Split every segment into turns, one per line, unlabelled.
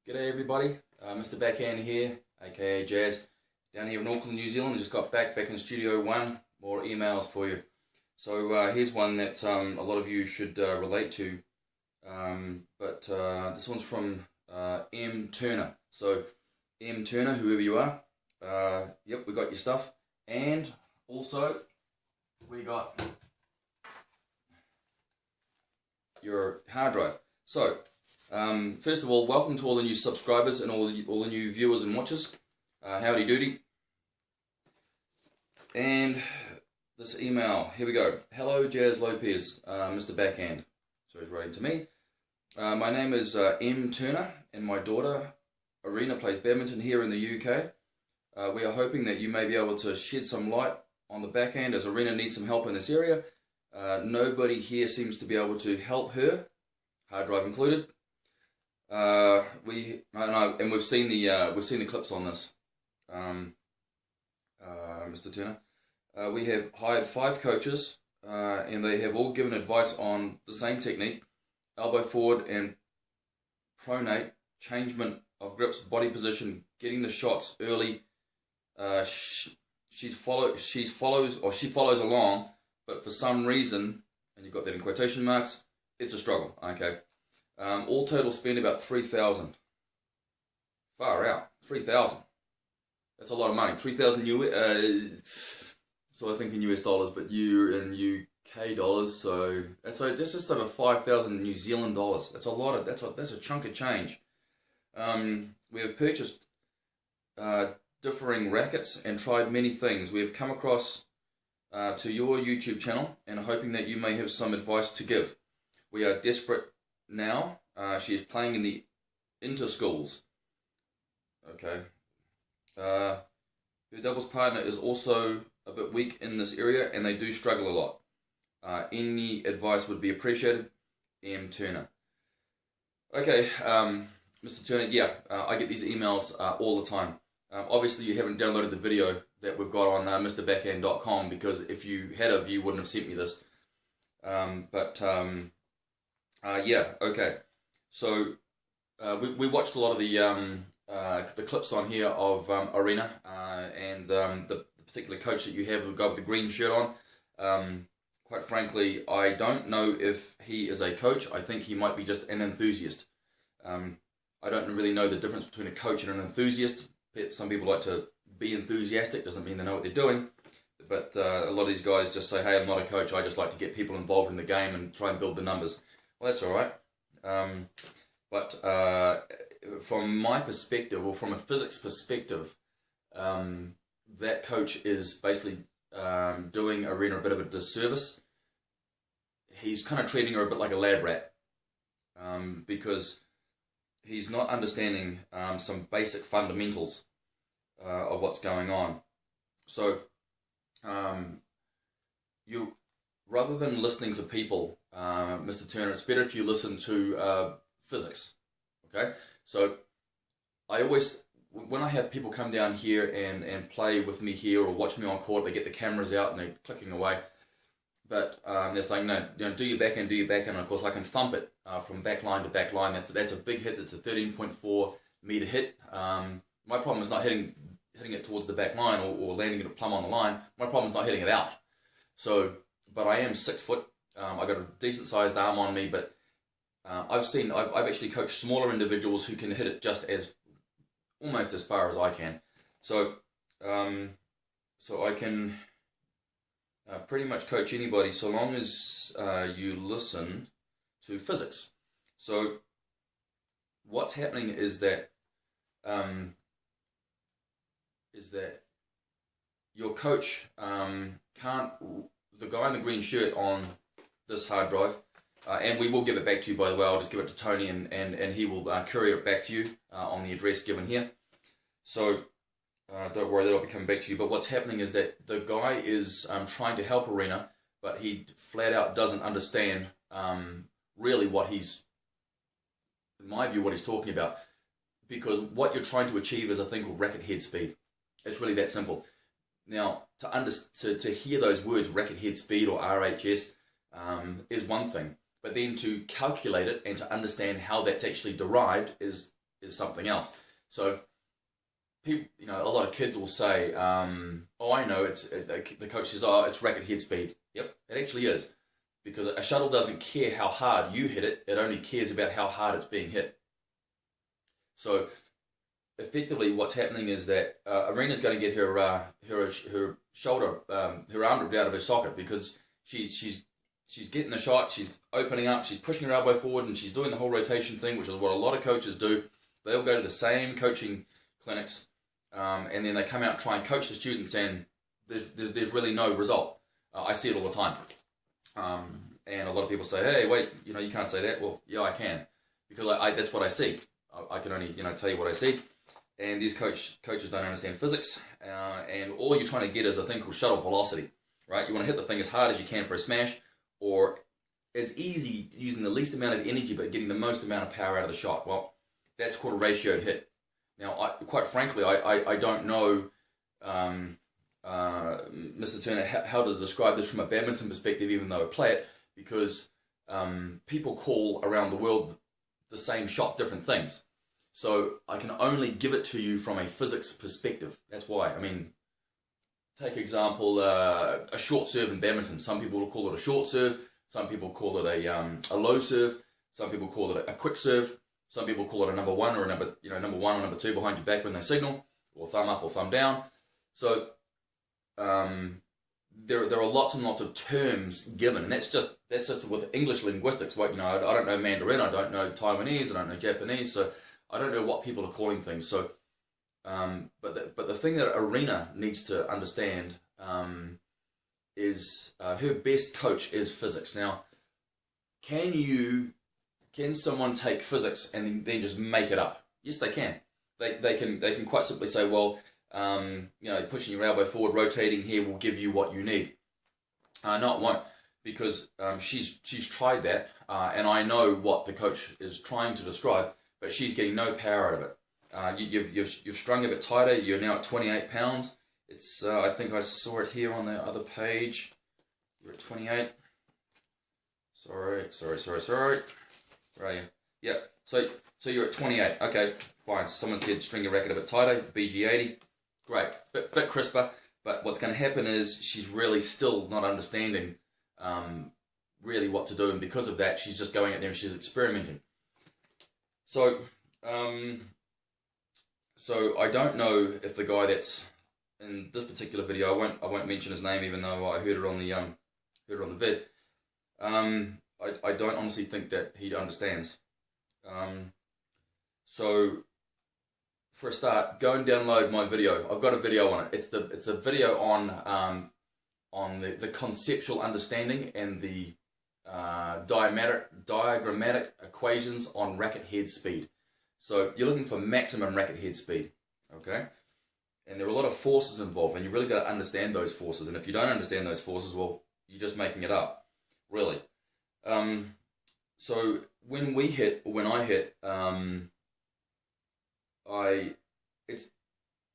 G'day everybody, Mr. Backhand here, aka Jazz, down here in Auckland, New Zealand. I just got back in Studio 1, more emails for you. So here's one that a lot of you should relate to, but this one's from M. Turner. So M. Turner, whoever you are, yep, we got your stuff, and also we got your hard drive. So first of all, welcome to all the new subscribers and all the new viewers and watchers. Howdy doody. And this email, here we go. Hello, Jazz Lopez, Mr. Backhand. So he's writing to me. My name is M. Turner, and my daughter Arena plays badminton here in the UK. We are hoping that you may be able to shed some light on the backhand, as Arena needs some help in this area. Nobody here seems to be able to help her, hard drive included. We've seen the clips on this, Mr. Turner. We have hired 5 coaches, and they have all given advice on the same technique: elbow forward and pronate, changement of grips, body position, getting the shots early. She follows along, but for some reason, and you've got that in quotation marks, it's a struggle. Okay. All total spend about 3,000. Far out, 3,000. That's a lot of money. 3,000 US. So I think in US dollars, but you in UK dollars. So that's just over 5,000 New Zealand dollars. That's a lot of. That's a chunk of change. We have purchased differing rackets and tried many things. We have come across to your YouTube channel and are hoping that you may have some advice to give. We are desperate now. She is playing in the inter-schools. Okay. Her doubles partner is also a bit weak in this area, and they do struggle a lot. Any advice would be appreciated. M. Turner. Okay, Mr. Turner, yeah, I get these emails all the time. Obviously you haven't downloaded the video that we've got on MrBackhand.com, because if you had have, you wouldn't have sent me this. Yeah, okay. So we watched a lot of the clips on here of Arena and the particular coach that you have, the guy with the green shirt on. Quite frankly, I don't know if he is a coach. I think he might be just an enthusiast. I don't really know the difference between a coach and an enthusiast. Some people like to be enthusiastic, doesn't mean they know what they're doing. But a lot of these guys just say, hey, I'm not a coach, I just like to get people involved in the game and try and build the numbers. Well, that's alright. From my perspective, or from a physics perspective, that coach is basically doing Arena a bit of a disservice. He's kind of treating her a bit like a lab rat, because he's not understanding some basic fundamentals of what's going on. So rather than listening to people, Mr. Turner, it's better if you listen to physics. Okay, so I always, when I have people come down here and play with me here or watch me on court, they get the cameras out and they're clicking away. But they're saying, no, do your backhand, and of course I can thump it from back line to back line. That's a big hit. It's a 13.4 meter hit. My problem is not hitting it towards the back line or landing it plumb on the line. My problem is not hitting it out. So, but I am 6 foot. I've got a decent sized arm on me, but I've actually coached smaller individuals who can hit it almost as far as I can. So, so I can pretty much coach anybody so long as you listen to physics. So what's happening is that your coach can't, the guy in the green shirt on this hard drive, and we will give it back to you, by the way. I'll just give it to Tony and he will courier it back to you on the address given here. So don't worry, that'll be coming back to you. But what's happening is that the guy is trying to help Arena, but he flat out doesn't understand really what he's, in my view, what he's talking about. Because what you're trying to achieve is a thing called racket head speed. It's really that simple. Now, to hear those words, racket head speed or RHS, is one thing. But then to calculate it and to understand how that's actually derived is is something else. So people, a lot of kids will say, "Oh, I know." The coach says, "Oh, it's racket head speed." Yep, it actually is, because a shuttle doesn't care how hard you hit it; it only cares about how hard it's being hit. So effectively, what's happening is that Arena's going to get her shoulder, her arm ripped out of her socket, because she's getting the shot, she's opening up, she's pushing her elbow forward, and she's doing the whole rotation thing, which is what a lot of coaches do. They'll go to the same coaching clinics, and then they come out and try and coach the students, and there's really no result. I see it all the time. And a lot of people say, "Hey, wait, you can't say that." Well, yeah, I can, because that's what I see. I can only tell you what I see. And these coaches don't understand physics, and all you're trying to get is a thing called shuttle velocity, right? You want to hit the thing as hard as you can for a smash, or as easy, using the least amount of energy but getting the most amount of power out of the shot. Well, that's called a ratioed hit. Now, quite frankly, I don't know, Mr. Turner, how to describe this from a badminton perspective, even though I play it, because people call around the world the same shot different things. So I can only give it to you from a physics perspective. That's why. I mean, take example, a short serve in badminton. Some people will call it a short serve. Some people call it a low serve. Some people call it a quick serve. Some people call it a number one or a number one or number two behind your back when they signal, or thumb up or thumb down. So there are lots and lots of terms given, and that's just with English linguistics. Like, I don't know Mandarin, I don't know Taiwanese, I don't know Japanese, so I don't know what people are calling things. So, but the thing that Arena needs to understand is her best coach is physics. Now, can someone take physics and then just make it up? Yes, they can. They can quite simply say, well, pushing your elbow forward, rotating here will give you what you need. No, it won't, because she's tried that, and I know what the coach is trying to describe, but she's getting no power out of it. You've strung a bit tighter. You're now at 28 pounds. It's I think I saw it here on the other page. You're at 28. Sorry. Where are you? Yeah. So you're at 28. Okay, fine. Someone said string your racket a bit tighter. BG80. Great. Bit crisper. But what's going to happen is she's really still not understanding really what to do, and because of that, she's just going out there and she's experimenting. So I don't know if the guy that's in this particular video, I won't mention his name, even though I heard it on the vid. I don't honestly think that he understands. So for a start, go and download my video. I've got a video on it. It's a video on the conceptual understanding and the diagrammatic equations on racket head speed. So you're looking for maximum racket head speed, okay? And there are a lot of forces involved, and you really got to understand those forces. And if you don't understand those forces, well, you're just making it up, really. So when I hit,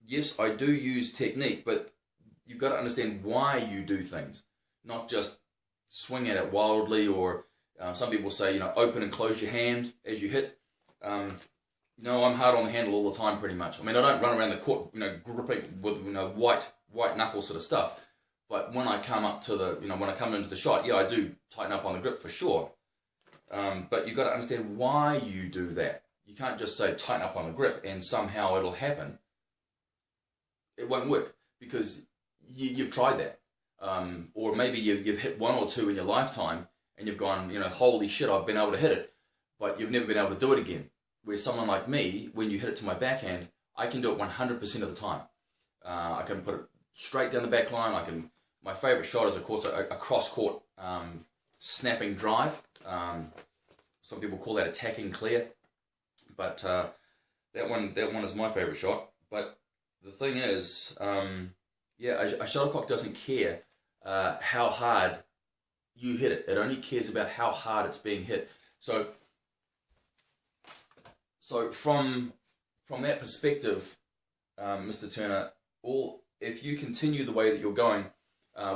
yes, I do use technique, but you've got to understand why you do things, not just swing at it wildly, or some people say, open and close your hand as you hit. No, I'm hard on the handle all the time, pretty much. I mean, I don't run around the court, gripping with white knuckle sort of stuff. But when I come up to when I come into the shot, yeah, I do tighten up on the grip for sure. But you've got to understand why you do that. You can't just say tighten up on the grip and somehow it'll happen. It won't work, because you've tried that. Or maybe you've hit one or two in your lifetime and you've gone, holy shit, I've been able to hit it, but you've never been able to do it again. Where someone like me, when you hit it to my backhand, I can do it 100% of the time. I can put it straight down the back line. My favourite shot is, of course, a cross-court snapping drive. Some people call that attacking clear, but that one is my favourite shot. But the thing is, a shuttlecock doesn't care how hard you hit it. It only cares about how hard it's being hit. So from that perspective, Mr. Turner, if you continue the way that you're going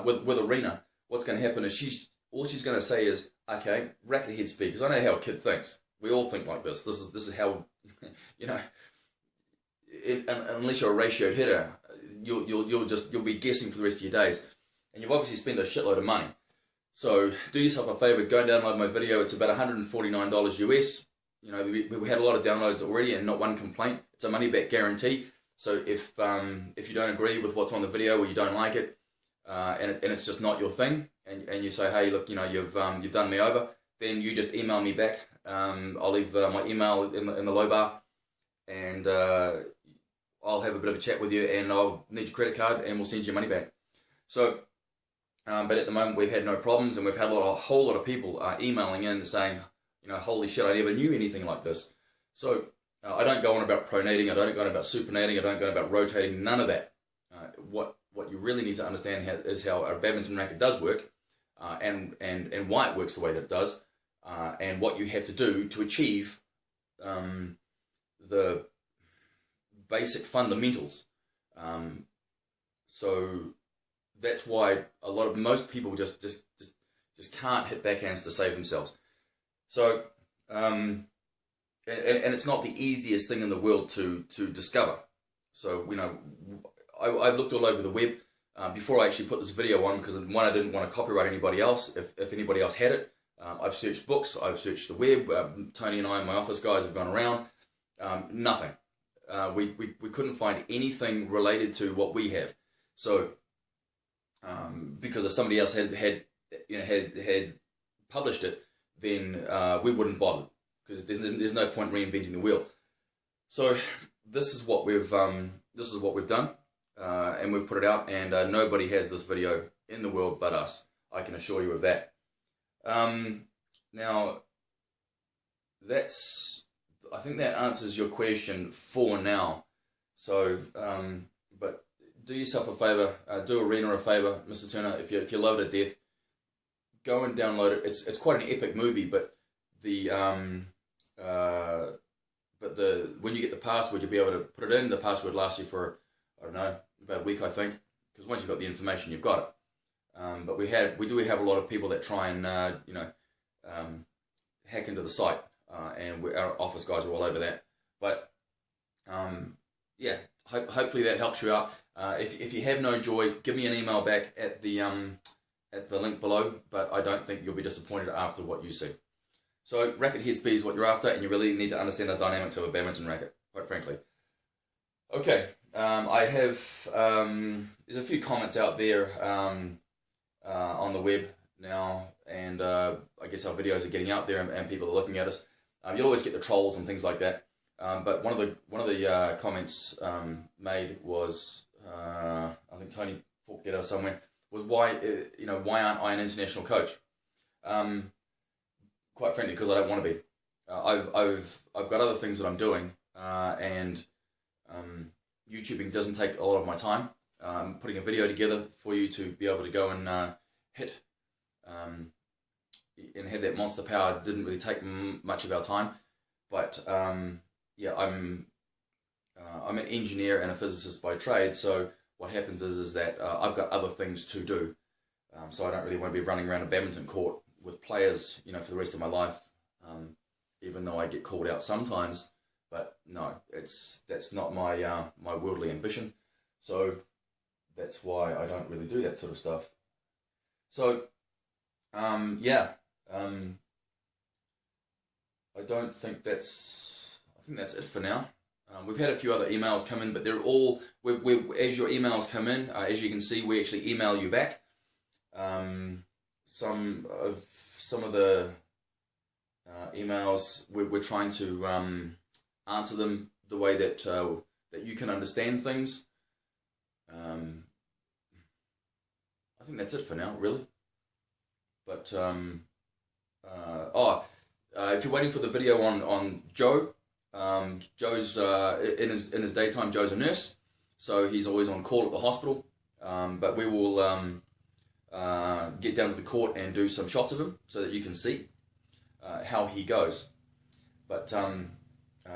with Arena, what's going to happen is all she's going to say is, okay, racket head speed, because I know how a kid thinks. We all think like this. This is how, you know, unless you're a ratioed hitter, you'll be guessing for the rest of your days, and you've obviously spent a shitload of money. So do yourself a favor, go and download my video. It's about $149 US. You know, we had a lot of downloads already and not one complaint. It's a money back guarantee. So if you don't agree with what's on the video or you don't like it, and it's just not your thing, and you say, hey, look, you know, you've done me over, then you just email me back. I'll leave my email in the low bar, and I'll have a bit of a chat with you, and I'll need your credit card, and we'll send you money back. So, but at the moment we've had no problems, and we've had a whole lot of people emailing in saying, you know, holy shit, I never knew anything like this. So I don't go on about pronating, I don't go on about supernating, I don't go on about rotating, none of that. What you really need to understand is how a badminton racket does work, and why it works the way that it does, and what you have to do to achieve the basic fundamentals. So that's why most people just can't hit backhands to save themselves. So and it's not the easiest thing in the world to discover. So, you know, I've looked all over the web before I actually put this video on, because one, I didn't want to copyright anybody else if anybody else had it. I've searched books, I've searched the web. Tony and I and my office guys have gone around. Nothing. We couldn't find anything related to what we have. So because if somebody else had published it, then we wouldn't bother, because there's no point reinventing the wheel. So this is what we've done, and we've put it out, and nobody has this video in the world but us. I can assure you of that. Now, I think that answers your question for now. So, but do yourself a favor, do Arena a favor, Mr. Turner. If you love it to death, go and download it. It's quite an epic movie, but when you get the password, you'll be able to put it in. The password lasts you for, I don't know, about a week, I think, because once you've got the information, you've got it. But we do have a lot of people that try and hack into the site, and our office guys are all over that. But yeah, hopefully that helps you out. If you have no joy, give me an email back at the link below. But I don't think you'll be disappointed after what you see. So racket head speed is what you're after, and you really need to understand the dynamics of a badminton racket, quite frankly. Okay, I have there's a few comments out there on the web now, and I guess our videos are getting out there, and people are looking at us. You'll always get the trolls and things like that. But one of the comments made was, I think Tony forked it out somewhere, was why aren't I an international coach? Quite frankly, because I don't want to be. I've got other things that I'm doing, and YouTubing doesn't take a lot of my time. Putting a video together for you to be able to go and hit and have that monster power didn't really take much of our time. But yeah, I'm an engineer and a physicist by trade, so what happens is that I've got other things to do. So I don't really want to be running around a badminton court with players, you know, for the rest of my life. Even though I get called out sometimes, but no, that's not my my worldly ambition. So that's why I don't really do that sort of stuff. So yeah, I think that's it for now. We've had a few other emails come in, but they're all as your emails come in, as you can see, we actually email you back. Some of the emails we're trying to answer them the way that that you can understand things. I think that's it for now, really. But if you're waiting for the video on Joe, Joe's in his daytime. Joe's a nurse, so he's always on call at the hospital. But we will get down to the court and do some shots of him so that you can see how he goes. But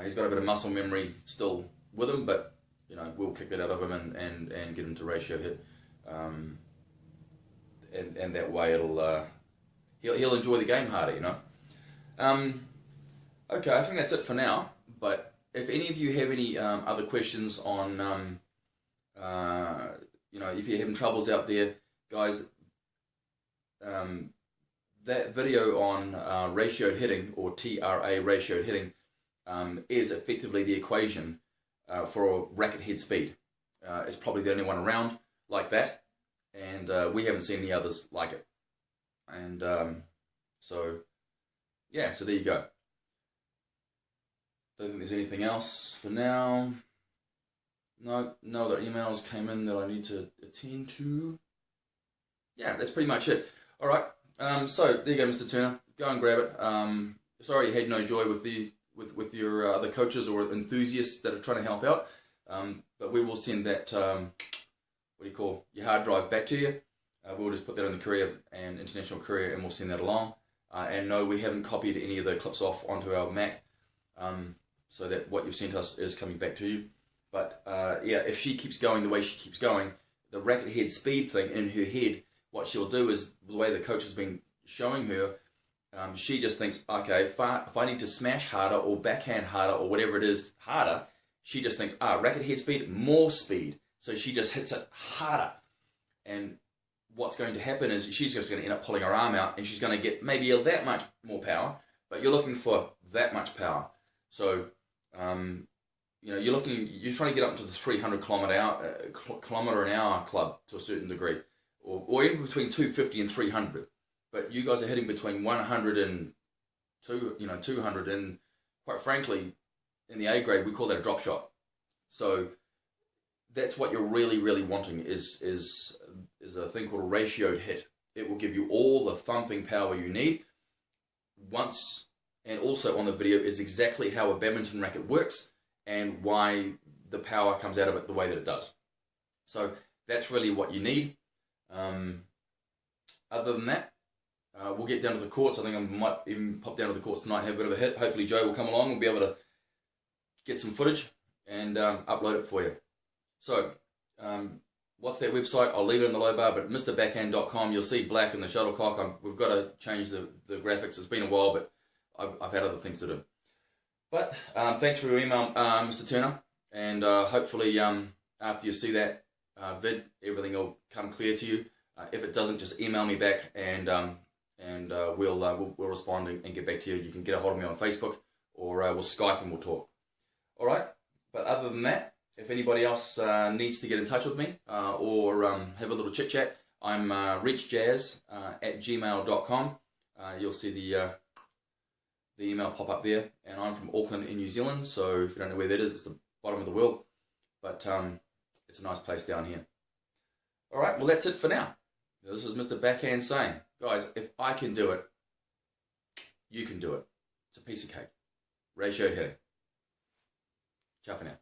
he's got a bit of muscle memory still with him, but you know, we'll kick that out of him and get him to ratio hit, and that way it'll he'll enjoy the game harder, you know. Okay, I think that's it for now. But if any of you have any other questions on, if you're having troubles out there, guys, that video on ratioed hitting, or TRA ratioed hitting, is effectively the equation for racket head speed. It's probably the only one around like that, and we haven't seen any others like it. And so there you go. Don't think there's anything else for now. No other emails came in that I need to attend to. Yeah, that's pretty much it. All right. So there you go, Mr. Turner. Go and grab it. Sorry you had no joy with your other coaches or enthusiasts that are trying to help out. But we will send that your hard drive back to you. We'll just put that in the courier and international courier, and we'll send that along. And no, we haven't copied any of the clips off onto our Mac, so that what you've sent us is coming back to you. But if she keeps going the way she keeps going, the racket head speed thing in her head, what she'll do is, the way the coach has been showing her, she just thinks, okay, if I need to smash harder or backhand harder or whatever it is harder, she just thinks, racket head speed, more speed. So she just hits it harder. And what's going to happen is she's just going to end up pulling her arm out, and she's going to get maybe that much more power, but you're looking for that much power. So, you're trying to get up to the 300 kilometer an hour club to a certain degree, or even between 250 and 300. But you guys are hitting between 100 and 200, and quite frankly, in the A grade, we call that a drop shot. So that's what you're really, really wanting is a thing called a ratioed hit. It will give you all the thumping power you need once, and also on the video is exactly how a badminton racket works and why the power comes out of it the way that it does. So that's really what you need. Other than that, we'll get down to the courts. I think I might even pop down to the courts tonight and have a bit of a hit. Hopefully Joe will come along and be able to get some footage and upload it for you. So, what's that website? I'll leave it in the low bar, but MrBackhand.com, you'll see black in the shuttlecock. We've got to change the graphics. It's been a while, but I've had other things to do. But thanks for your email, Mr. Turner, and hopefully after you see that vid, everything will come clear to you. If it doesn't, just email me back, and we'll respond and get back to you. You can get a hold of me on Facebook, or we'll Skype and we'll talk. All right. But other than that, if anybody else needs to get in touch with me or have a little chit chat, I'm reachjazz@gmail.com. You'll see the email pop up there, and I'm from Auckland in New Zealand. So if you don't know where that is, it's the bottom of the world, but it's a nice place down here. All right. Well, that's it for now. This is Mr. Backhand saying, guys, if I can do it, you can do it. It's a piece of cake. Ratioed hitting. Ciao for now.